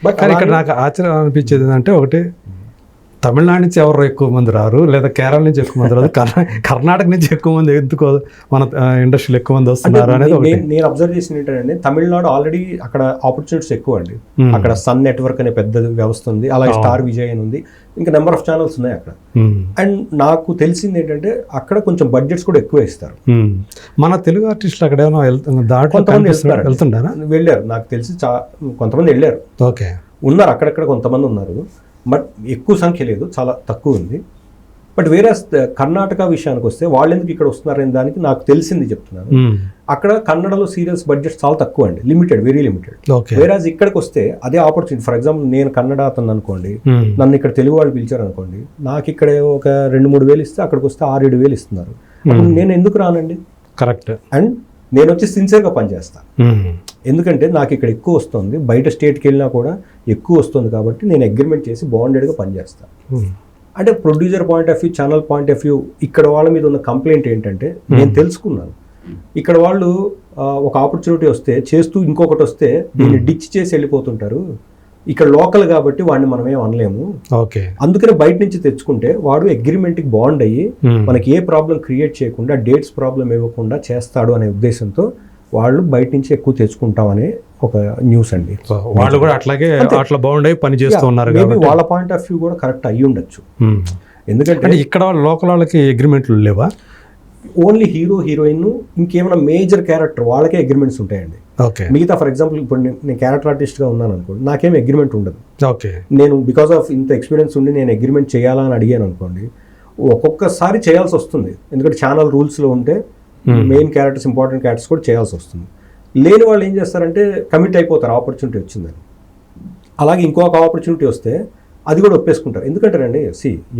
But కానీ ఇక్కడ నాకు ఆశ్చర్యం అనిపించేది ఏంటంటే ఒకటి తమిళనాడు నుంచి ఎవరు ఎక్కువ మంది రారు, లేదా కేరళ నుంచి ఎక్కువ మంది రాదు, కర్ణాటక నుంచి ఎక్కువ మంది ఎందుకో మన ఇండస్ట్రీలో ఎక్కువ మంది వస్తున్నారు అనేది ఒకటి. నేను అబ్జర్వ్ చేసిన ఏంటంటే తమిళనాడు ఆల్రెడీ అక్కడ ఆపర్చునిటీస్ ఎక్కువ అండి. అక్కడ సన్ నెట్వర్క్ అనే పెద్ద వ్యవస్థ ఉంది, అలాగే స్టార్ విజయ్ అని ఉంది, ఇంకా నెంబర్ ఆఫ్ ఛానల్స్ ఉన్నాయి అక్కడ. అండ్ నాకు తెలిసింది ఏంటంటే అక్కడ కొంచెం బడ్జెట్స్ కూడా ఎక్కువ ఇస్తారు. మన తెలుగు ఆర్టిస్టులు అక్కడ ఏమైనా దాంట్లో వెళ్తుంటారా? వెళ్ళారు, నాకు తెలిసి కొంతమంది వెళ్ళారు. ఓకే, ఉన్నారు అక్కడక్కడ కొంతమంది ఉన్నారు, బట్ ఎక్కువ సంఖ్య లేదు, చాలా తక్కువ ఉంది. బట్ వేరే కర్ణాటక విషయానికి వస్తే వాళ్ళు ఎందుకు ఇక్కడ వస్తున్నారనే దానికి నాకు తెలిసింది చెప్తున్నాను. అక్కడ కన్నడలో సీరియల్స్ బడ్జెట్ చాలా తక్కువ అండి, లిమిటెడ్, వెరీ లిమిటెడ్. వేరేజ్ ఇక్కడికి వస్తే అదే ఆపర్చునిటీ. ఫర్ ఎగ్జాంపుల్ నేను కన్నడ అతను అనుకోండి, నన్ను ఇక్కడ తెలుగు వాళ్ళు పిలిచారు అనుకోండి, నాకు ఇక్కడ ఒక 2-3 వేలు ఇస్తే అక్కడికి వస్తే 6-7 వేలు ఇస్తున్నారు. నేను ఎందుకు రానండి? కరెక్ట్. అండ్ నేను వచ్చి సిన్సియర్గా పనిచేస్తాను, ఎందుకంటే నాకు ఇక్కడ ఎక్కువ వస్తుంది, బయట స్టేట్కి వెళ్ళినా కూడా ఎక్కువ వస్తుంది, కాబట్టి నేను అగ్రిమెంట్ చేసి బాండెడ్గా పనిచేస్తాను. అంటే producer point of view, channel point of view, ఇక్కడ వాళ్ళ మీద ఉన్న కంప్లైంట్ ఏంటంటే నేను తెలుసుకున్నాను, ఇక్కడ వాళ్ళు ఒక ఆపర్చునిటీ వస్తే చేస్తూ ఇంకొకటి వస్తే దీన్ని డిచ్ చేసి వెళ్ళిపోతుంటారు. ఇక్కడ లోకల్ కాబట్టి వాడిని మనం ఏం అనలేము, అందుకనే బయట నుంచి తెచ్చుకుంటే వాడు అగ్రిమెంట్కి బాండ్ అయ్యి మనకి ఏ ప్రాబ్లం క్రియేట్ చేయకుండా, డేట్స్ ప్రాబ్లం ఇవ్వకుండా చేస్తాడు అనే ఉద్దేశంతో వాళ్ళు బయట నుంచి ఎక్కువ తెచ్చుకుంటామనే ఒక న్యూస్ అండి. వాళ్ళు కూడా అట్లాగే అట్లా బాండ్ అయ్యి పని చేస్తూ ఉన్నారు. వాళ్ళ పాయింట్ ఆఫ్ వ్యూ కూడా కరెక్ట్ అయ్యి ఉండొచ్చు, ఎందుకంటే ఇక్కడ లోకల్ వాళ్ళకి అగ్రిమెంట్లు లేవా? ఓన్లీ హీరో హీరోయిన్, ఇంకేమైనా మేజర్ క్యారెక్టర్ వాళ్ళకే అగ్రిమెంట్స్ ఉంటాయండి. మిగతా ఫర్ ఎగ్జాంపుల్ ఇప్పుడు నేను క్యారెక్టర్ ఆర్టిస్ట్గా ఉన్నాను అనుకోండి, నాకేం అగ్రిమెంట్ ఉండదు. నేను బికాస్ ఆఫ్ ఇంత ఎక్స్పీరియన్స్ ఉండి నేను అగ్రిమెంట్ చేయాలా అని అడిగాను అనుకోండి, ఒక్కొక్కసారి చేయాల్సి వస్తుంది, ఎందుకంటే ఛానల్ రూల్స్లో ఉంటే మెయిన్ క్యారెక్టర్స్, ఇంపార్టెంట్ క్యారెక్టర్స్ కూడా చేయాల్సి వస్తుంది. లేని వాళ్ళు ఏం చేస్తారంటే కమిట్ అయిపోతారు, ఆపర్చునిటీ వచ్చిందని. అలాగే ఇంకొక ఆపర్చునిటీ వస్తే అది కూడా ఒప్పేసుకుంటారు. ఎందుకంటారండి,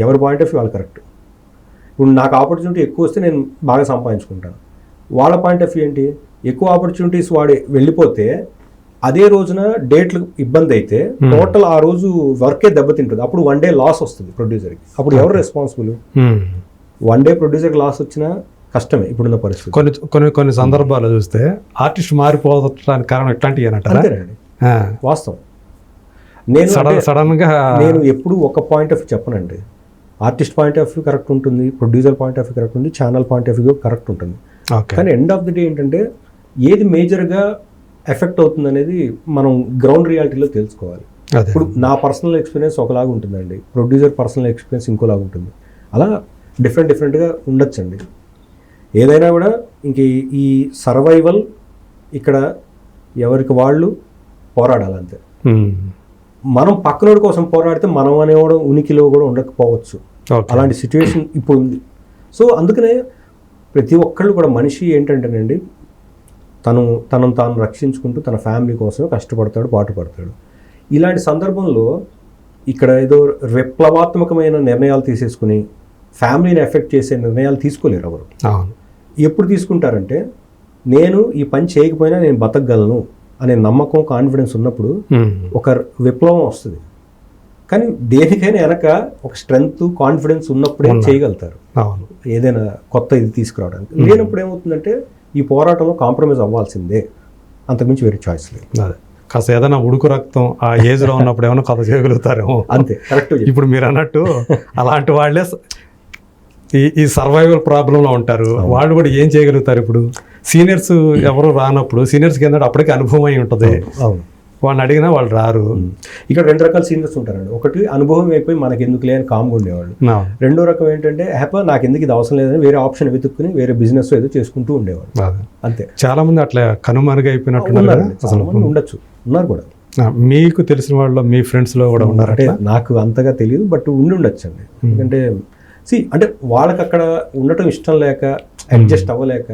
ఎవరి పాయింట్ ఆఫ్ వ్యూ వాళ్ళు కరెక్ట్. ఇప్పుడు నాకు ఆపర్చునిటీ ఎక్కువ వస్తే నేను బాగా సంపాదించుకుంటాను, వాళ్ళ పాయింట్ ఆఫ్ వ్యూ ఏంటి, ఎక్కువ ఆపర్చునిటీస్ వాడి వెళ్ళిపోతే అదే రోజున డేట్లు ఇబ్బంది అయితే టోటల్ ఆ రోజు వర్కే దెబ్బతింటుంది, అప్పుడు 1 డే లాస్ వస్తుంది ప్రొడ్యూసర్కి. అప్పుడు ఎవరు రెస్పాన్సిబుల్? 1 డే ప్రొడ్యూసర్కి లాస్ వచ్చినా కష్టమే ఇప్పుడున్న పరిస్థితి. కొన్ని సందర్భాలు చూస్తే ఆర్టిస్ట్ మారిపోవడానికి కారణం ఇట్లాంటివి అంతేనండి, వాస్తవం. నేను ఎప్పుడు ఒక పాయింట్ ఆఫ్ వ్యూ చెప్పనండి, artist point of view correct ఉంటుంది, producer point of view correct ఉంది, channel point of view correct ఉంటుంది. కానీ ఎండ్ ఆఫ్ ది డే ఏంటంటే ఏది మేజర్గా ఎఫెక్ట్ అవుతుంది అనేది మనం గ్రౌండ్ రియాలిటీలో తెలుసుకోవాలి. ఇప్పుడు నా పర్సనల్ ఎక్స్పీరియన్స్ ఒకలాగా ఉంటుందండి, ప్రొడ్యూసర్ పర్సనల్ ఎక్స్పీరియన్స్ ఇంకోలాగా ఉంటుంది, అలా డిఫరెంట్గా ఉండొచ్చండి. ఏదైనా కూడా ఇంక ఈ సర్వైవల్ ఇక్కడ ఎవరికి వాళ్ళు పోరాడాలంతే. మనం పక్కనోడి కోసం పోరాడితే మనం అనేవాడు ఉనికిలో కూడా ఉండకపోవచ్చు, అలాంటి సిచ్యువేషన్ ఇప్పుడు ఉంది. సో అందుకనే ప్రతి ఒక్కళ్ళు కూడా మనిషి ఏంటంటేనండి, తనను తాను రక్షించుకుంటూ తన ఫ్యామిలీ కోసమే కష్టపడతాడు, పాటుపడతాడు. ఇలాంటి సందర్భంలో ఇక్కడ ఏదో విప్లవాత్మకమైన నిర్ణయాలు తీసేసుకుని ఫ్యామిలీని ఎఫెక్ట్ చేసే నిర్ణయాలు తీసుకోలేరు ఎవరు. ఎప్పుడు తీసుకుంటారంటే నేను ఈ పని చేయకపోయినా నేను బతకగలను అనే నమ్మకం, కాన్ఫిడెన్స్ ఉన్నప్పుడు ఒక విప్లవం వస్తుంది. కానీ దేనికైనా వెనక ఒక స్ట్రెంగ్త్, కాన్ఫిడెన్స్ ఉన్నప్పుడే చేయగలుగుతారు ఏదైనా కొత్త ఇది తీసుకురావడానికి. లేనప్పుడు ఏమవుతుందంటే ఈ పోరాటంలో కాంప్రమైజ్ అవ్వాల్సిందే, అంతకుమించి వేరే చాయిస్ లేదు. కాస్త ఏదైనా ఉడుకు రక్తం ఆ ఏజ్లో ఉన్నప్పుడు ఏమైనా కథ చేయగలుగుతారేమో, అంతే. కరెక్ట్. ఇప్పుడు మీరు అన్నట్టు అలాంటి వాళ్ళే ఈ సర్వైవల్ ప్రాబ్లంలో ఉంటారు, వాళ్ళు కూడా ఏం చేయగలుగుతారు? ఇప్పుడు సీనియర్స్ ఎవరు రానప్పుడు సీనియర్స్కి ఏంటంటే అప్పటికే అనుభవం అయి ఉంటుంది, వాళ్ళని అడిగినా వాళ్ళు రారు. ఇక్కడ 2 రకాల సీనియర్స్ ఉంటారండి. ఒకటి అనుభవం అయిపోయి మనకి ఎందుకు లేని కామ్గా ఉండేవాళ్ళు. రెండో రకం ఏంటంటే నాకు ఎందుకు ఇది అవసరం లేదని వేరే ఆప్షన్ వెతుక్కుని వేరే బిజినెస్ ఏదో చేసుకుంటూ ఉండేవాళ్ళు, అంతే. చాలా మంది అట్లా కనుమరుగైపోయినట్టు ఉండొచ్చు, ఉన్నారు కూడా. మీకు తెలిసిన వాళ్ళు మీ ఫ్రెండ్స్లో కూడా ఉన్నారు? అంటే నాకు అంతగా తెలియదు, బట్ ఉండొచ్చు అండి. ఎందుకంటే అంటే వాళ్ళకి అక్కడ ఉండటం ఇష్టం లేక, అడ్జస్ట్ అవ్వలేక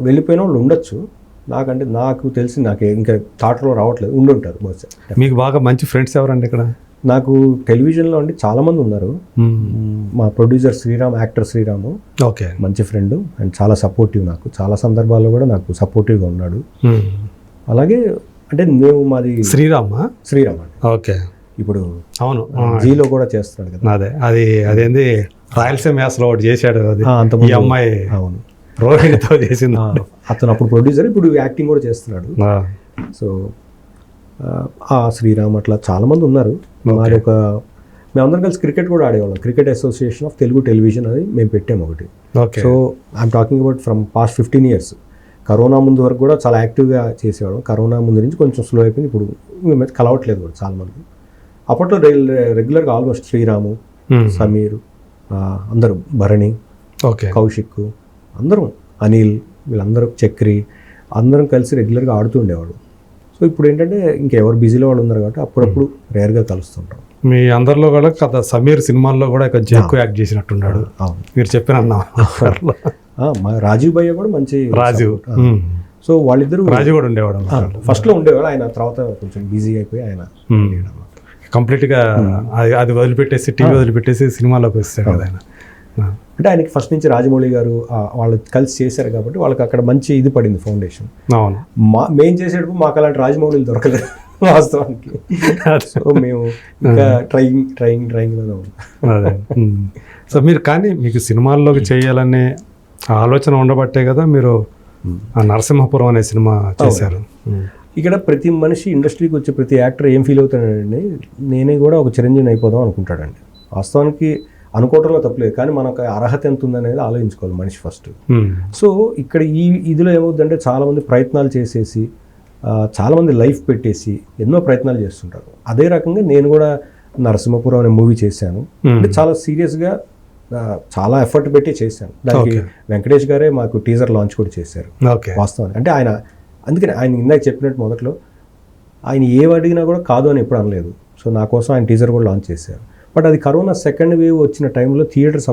వెళ్ళిపోయిన వాళ్ళు ఉండొచ్చు. నాకంటే నాకు తెలిసి నాకు ఇంకా థాట్లో రావట్లేదు, ఉండుంటారు బహుశా. మీకు బాగా మంచి ఫ్రెండ్స్ ఎవరండి ఇక్కడ? నాకు టెలివిజన్లో అండి చాలా మంది ఉన్నారు. మా producer Sriram, actor Sriram, okay, మంచి ఫ్రెండ్ అండ్ చాలా సపోర్టివ్, నాకు చాలా సందర్భాల్లో కూడా నాకు సపోర్టివ్గా ఉన్నాడు. అలాగే అంటే మాది శ్రీరామ్ అండి. ఓకే, ఇప్పుడు అవును జీలో కూడా చేస్తున్నాడు కదా. అదేంది రాయలసీమ యాసలో ఒకటి చేశాడు, అది ఈ అమ్మాయి అవును రోహిణితో చేసింది. అతను అప్పుడు ప్రొడ్యూసర్, ఇప్పుడు యాక్టింగ్ కూడా చేస్తున్నాడు. సో శ్రీరామ్ అట్లా చాలామంది ఉన్నారు. మాది ఒక మేమందరం కలిసి క్రికెట్ కూడా ఆడేవాళ్ళం. Cricket association of Telugu television అని మేము పెట్టాము ఒకటి. So I'm talking about from past 15 years. Corona ముందు వరకు కూడా చాలా యాక్టివ్గా చేసేవాళ్ళం. కరోనా ముందు నుంచి కొంచెం స్లో అయిపోయింది. ఇప్పుడు మేము కలవట్లేదు కూడా చాలామంది. అప్పట్లో రెగ్యులర్గా ఆల్మోస్ట్ శ్రీరాము, సమీర్, అందరూ భరణి, కౌశిక్, అందరం అనిల్, వీళ్ళందరూ చక్రి, అందరం కలిసి రెగ్యులర్గా ఆడుతూ ఉండేవాడు. సో ఇప్పుడు ఏంటంటే ఇంకెవరు బిజీలో వాళ్ళు ఉన్నారు కాబట్టి అప్పుడప్పుడు రేర్గా కలుస్తుంటాం. మీ అందరిలో కూడా కథ సమీర్ సినిమాల్లో కూడా కొంచెం ఎక్కువ యాక్ట్ చేసినట్టున్నాడు. మీరు చెప్పిన మా రాజీవ్ భయ్య కూడా మంచి రాజీవ్. సో వాళ్ళిద్దరు రాజీవ్ కూడా ఉండేవాడు ఫస్ట్లో ఉండేవాడు. ఆయన తర్వాత కొంచెం బిజీ అయిపోయి ఆయన కంప్లీట్గా అది వదిలిపెట్టేసి టీవీ వదిలిపెట్టేసి సినిమాలోకి వస్తాడు కదా ఆయన. అంటే ఆయనకి ఫస్ట్ నుంచి రాజమౌళి గారు వాళ్ళు కలిసి చేశారు కాబట్టి వాళ్ళకి అక్కడ మంచి ఇది పడింది ఫౌండేషన్. అవును, మేము చేసేటప్పుడు మాకు అలాంటి రాజమౌళిలు దొరకలేదు వాస్తవానికి. సో మేము ఇంకా ట్రయింగ్లోనే అదే. సో మీరు కానీ మీకు సినిమాల్లోకి చేయాలనే ఆలోచన ఉండబట్టే కదా మీరు నరసింహపురం అనే సినిమా చేశారు. ఇక్కడ ప్రతి మనిషి ఇండస్ట్రీకి వచ్చే ప్రతి యాక్టర్ ఏం ఫీల్ అవుతాడండి, నేనే కూడా ఒక చిరంజీవి అయిపోదాం అనుకుంటాడండి. వాస్తవానికి అనుకోవటంలో తప్పలేదు, కానీ మనకు అర్హత ఎంత ఉందనేది ఆలోచించుకోవాలి మనిషి ఫస్ట్. సో ఇక్కడ ఇదిలో ఏమవుతుందంటే చాలామంది ప్రయత్నాలు చేసేసి చాలామంది లైఫ్ పెట్టేసి ఎన్నో ప్రయత్నాలు చేస్తుంటారు. అదే రకంగా నేను కూడా నరసింహపురం అనే మూవీ చేశాను. అంటే చాలా సీరియస్గా చాలా ఎఫర్ట్ పెట్టి చేశాను. దానికి వెంకటేష్ గారే మాకు టీజర్ లాంచ్ కూడా చేశారు వాస్తవానికి. అంటే ఆయన అందుకని ఆయన ఇందాక చెప్పినట్టు మొదట్లో ఆయన ఏం అడిగినా కూడా కాదు అని ఎప్పుడు అనలేదు. సో నా కోసం ఆయన టీజర్ కూడా లాంచ్ చేశారు. బట్ అది కరోనా సెకండ్ వేవ్ వచ్చిన టైంలో థియేటర్స్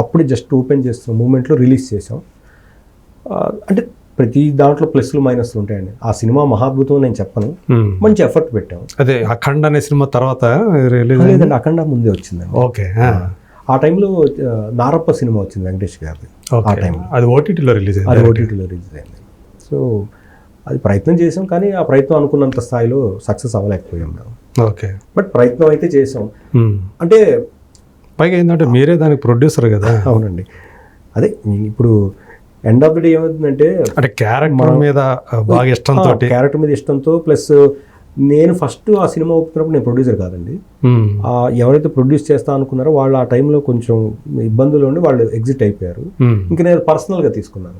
అప్పుడు జస్ట్ ఓపెన్ చేస్తున్న మూమెంట్లో రిలీజ్ చేసాం. అంటే ప్రతి దాంట్లో ప్లస్లు మైనస్లు ఉంటాయండి. ఆ సినిమా మహాద్భుతం నేను చెప్పను, మంచి ఎఫర్ట్ పెట్టాము. అదే అఖండ అనే సినిమా తర్వాత లేదండి, అఖండ ముందే వచ్చిందండి. ఓకే, ఆ టైంలో నారప్ప సినిమా వచ్చింది వెంకటేష్ గారిది. ఆ టైంలో అది ఓటీటీలో రిలీజ్ అయింది. సో అది ప్రయత్నం చేసాం, కానీ ఆ ప్రయత్నం అనుకున్నంత స్థాయిలో సక్సెస్ అవ్వలేకపోయాం మేము. ఓకే, బట్ ప్రయత్నం అయితే చేసాం. అంటే పైగా ఏంటంటే మీరే దానికి ప్రొడ్యూసర్ కదా. అవునండి, అదే ఇప్పుడు ఎండ్ ఆఫ్ ది డే ఏమవుతుందంటే అంటే క్యారెక్టర్ మీద బాగా ఇష్టంతో, క్యారెక్టర్ మీద ఇష్టంతో, ప్లస్ నేను ఫస్ట్ ఆ సినిమా ఒప్పుకున్నప్పుడు నేను ప్రొడ్యూసర్ కాదండి. ఎవరైతే ప్రొడ్యూస్ చేస్తా అనుకున్నారో వాళ్ళు ఆ టైంలో కొంచెం ఇబ్బందులు ఉండి వాళ్ళు ఎగ్జిట్ అయిపోయారు. ఇంకా నేను పర్సనల్గా తీసుకున్నాను.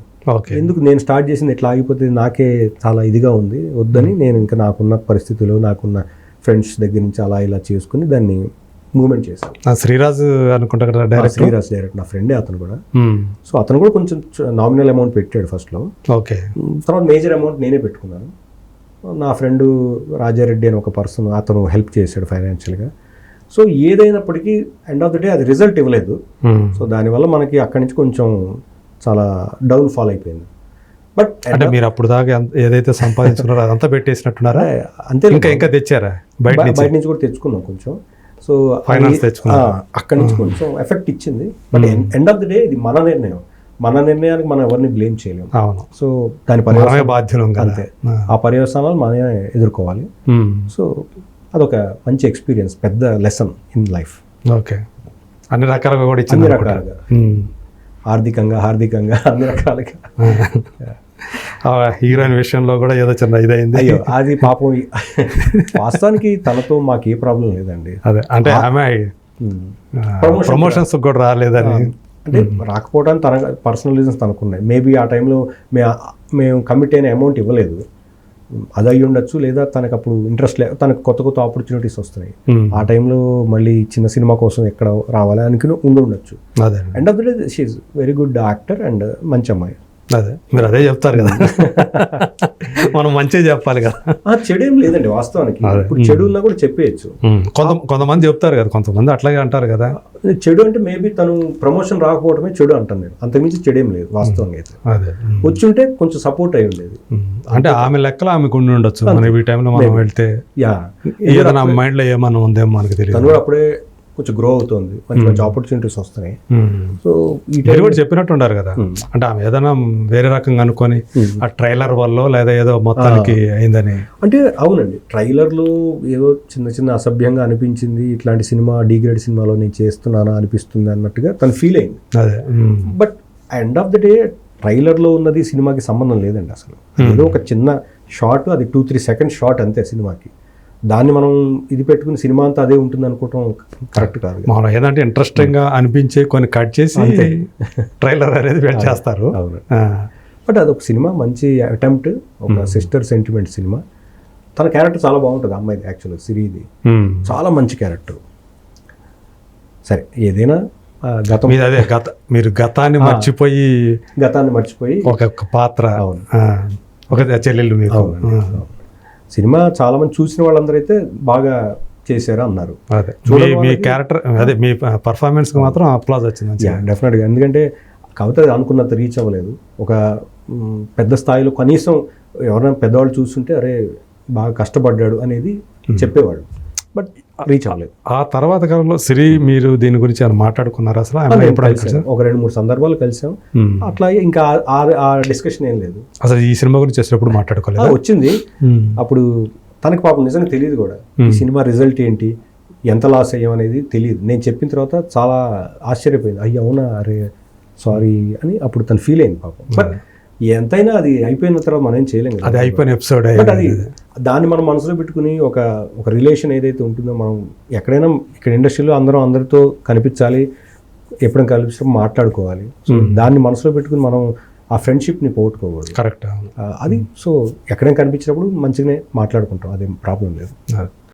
ఎందుకు నేను స్టార్ట్ చేసింది ఇట్లా ఆగిపోతే నాకే చాలా ఇదిగా ఉంది, వద్దని నేను ఇంకా నాకున్న పరిస్థితులు నాకున్న ఫ్రెండ్స్ దగ్గర నుంచి అలా ఇలా చేసుకుని దాన్ని మూవ్మెంట్ చేశాను. శ్రీరాజ్ అనుకుంటా కదా డైరెక్టర్. శ్రీరాజ్ డైరెక్టర్, నా ఫ్రెండే అతను కూడా. సో అతను కూడా కొంచెం నామినల్ అమౌంట్ పెట్టాడు ఫస్ట్లో. ఓకే, తర్వాత మేజర్ అమౌంట్ నేనే పెట్టుకున్నాను. నా ఫ్రెండ్ రాజారెడ్డి అని ఒక పర్సన్, అతను హెల్ప్ చేశాడు ఫైనాన్షియల్గా. సో ఏదైనప్పటికీ ఎండ్ ఆఫ్ ద డే అది రిజల్ట్ ఇవ్వలేదు. సో దానివల్ల మనకి అక్కడి నుంచి కొంచెం చాలా డౌన్ ఫాల్ అయిపోయింది. బట్ అంటే మీరు అప్పుడు దాకా ఏదైతే సంపాదించుకున్నారో అదంతా పెట్టేసినట్టున్నారా? అంతే, ఇంకా తెచ్చారా? బయట నుంచి కూడా తెచ్చుకున్నాం కొంచెం. సో ఫైనాన్స్ తెచ్చుకున్నాం, అక్కడి నుంచి కొంచెం ఎఫెక్ట్ ఇచ్చింది. But end of the day ఇది మన నిర్ణయం. మన నిర్ణయానికి మనం ఎవరిని బ్లేమ్ చేయలేము. అవును. సో దాని బాధ్యులం అంతే, ఆ పర్యవసానాలు మనమే ఎదుర్కోవాలి. సో అదొక మంచి ఎక్స్పీరియన్స్, పెద్ద లెసన్ ఇన్ లైఫ్. ఓకే, అన్ని రకాలుగా కూడా ఇచ్చింది. అన్ని రకాలుగా, హార్దికంగా అన్ని రకాలుగా. హీరోయిన్ విషయంలో కూడా ఏదో చిన్న ఇదైంది. అయ్యో అది పాపం, వాస్తవానికి తనతో మాకు ఏ ప్రాబ్లం లేదండి. అదే అంటే ఆమె ప్రమోషన్స్ కూడా రాలేదని, అంటే రాకపోవడానికి తన పర్సనల్ రీజన్స్ తనకున్నాయి. మేబీ ఆ టైంలో మేము కమిట్ అయిన అమౌంట్ ఇవ్వలేదు, అది అయ్యి ఉండొచ్చు. లేదా తనకు అప్పుడు ఇంట్రెస్ట్ లేదు, తనకు కొత్త ఆపర్చునిటీస్ వస్తున్నాయి. ఆ టైంలో మళ్ళీ చిన్న సినిమా కోసం ఎక్కడ రావాలి అనుకుని ఉండొచ్చు. End of the day she is very good actor and మంచి అమ్మాయి. అదే మీరు అదే చెప్తారు కదా, మనం మంచిగా చెప్పాలి కదా. చెడేం లేదండి వాస్తవానికి. ఇప్పుడు చెడు ఉన్నా కూడా చెప్పేయచ్చు. కొంతమంది చెప్తారు కదా, కొంతమంది అట్లాగే అంటారు కదా. చెడు అంటే మేబీ తను ప్రమోషన్ రాకపోవడమే చెడు అంటాను నేను, అంతకుమించి చెడేం లేదు వాస్తవంగా. అయితే వచ్చుంటే కొంచెం సపోర్ట్ అయి ఉండేది. అంటే ఆమె లెక్కలో ఆమెకు ఉండి ఉండొచ్చు. మనం ఈ టైంలో మనం వెళ్తే ఏదైనా మైండ్లో ఏమన్నా ఉందేమో మనకు తెలియదు. తను కూడా అప్పుడే కొంచెం గ్రో అవుతుంది, మంచి మంచి ఆపర్చునిటీస్ వస్తున్నాయి. సో ఈ టైం కూడా చెప్పినట్టు ఉండారు కదా, అంటే ఆమె ఏదైనా వేరే రకంగా అనుకొని ఆ ట్రైలర్ వల్ల లేదా ఏదో మొత్తానికి అయిందని. అంటే అవునండి, ట్రైలర్లో ఏదో చిన్న అసభ్యంగా అనిపించింది, ఇట్లాంటి సినిమా డిగ్రేడ్ సినిమాలో నేను చేస్తున్నానా అనిపిస్తుంది అన్నట్టుగా తను ఫీల్ అయింది. అదే, but end of the day ట్రైలర్లో ఉన్నది సినిమాకి సంబంధం లేదండి అసలు. ఏదో ఒక చిన్న షార్ట్, అది 2-3 సెకండ్స్ షార్ట్ అంతే సినిమాకి. దాన్ని మనం ఇది పెట్టుకుని సినిమా అంతా అదే ఉంటుంది అనుకోవటం కరెక్ట్ కాదు. మనం ఏదంటే ఇంట్రెస్టింగ్గా అనిపించే కొన్ని కట్ చేసి ట్రైలర్ అనేది వెయిట్ చేస్తారు. అవును, బట్ అదొక సినిమా, మంచి అటెంప్ట్, ఒక సిస్టర్ సెంటిమెంట్ సినిమా. తన క్యారెక్టర్ చాలా బాగుంటుంది అమ్మాయిది, యాక్చువల్గా సిరిది చాలా మంచి క్యారెక్టర్. సరే, ఏదైనా గతం మీద అదే మీరు గతాన్ని మర్చిపోయి ఒక పాత్ర, ఒక చెల్లెళ్ళు మీకు. సినిమా చాలా మంది చూసిన వాళ్ళందరూ అయితే బాగా చేశారు అన్నారు. అదే మీ క్యారెక్టర్, అదే మీ పర్ఫార్మెన్స్ కి మాత్రం అప్లాజ్ వచ్చింది డెఫినెట్గా. ఎందుకంటే కాకపోతే అనుకున్నంత రీచ్ అవ్వలేదు. ఒక పెద్ద స్థాయిలో కనీసం ఎవరైనా పెద్దవాళ్ళు చూస్తుంటే అరే బాగా కష్టపడ్డాడు అనేది చెప్పేవాడు, బట్ రీచ్ అవ్వలేదు. ఆ తర్వాత కాలంలో సిరి మీరు దీని గురించి ఏమైనా మాట్లాడుకున్నారు అసలు? ఒక 2-3 సందర్భాలు కలిసాం, అట్లా ఇంకా ఆ డిస్కషన్ ఏం లేదు. అసలు ఈ సినిమా గురించి వచ్చినప్పుడు మాట్లాడుకోలేదు? వచ్చింది అప్పుడు. తనకి పాపం నిజంగా తెలియదు కూడా ఈ సినిమా రిజల్ట్ ఏంటి, ఎంత లాస్ అయ్యాం అనేది తెలియదు. నేను చెప్పిన తర్వాత చాలా ఆశ్చర్యపోయింది. అయ్యి అవునా, అరే సారీ అని అప్పుడు తను ఫీల్ అయింది పాపం. బట్ ఎంతైనా అది అయిపోయిన తర్వాత మనం ఏం చేయలేం కదా, అది అయిపోయిన ఎపిసోడ్. బట్ అది దాన్ని మనం మనసులో పెట్టుకుని ఒక రిలేషన్ ఏదైతే ఉంటుందో, మనం ఎక్కడైనా ఇక్కడ ఇండస్ట్రీలో అందరితో కనిపించాలి, ఎప్పుడైనా కనిపించినప్పుడు మాట్లాడుకోవాలి. సో దాన్ని మనసులో పెట్టుకుని మనం ఆ ఫ్రెండ్షిప్ని పోగొట్టుకోకూడదు. కరెక్ట్. అది సో ఎక్కడైనా కనిపించినప్పుడు మంచిగానే మాట్లాడుకుంటాం, అదేం ప్రాబ్లం లేదు.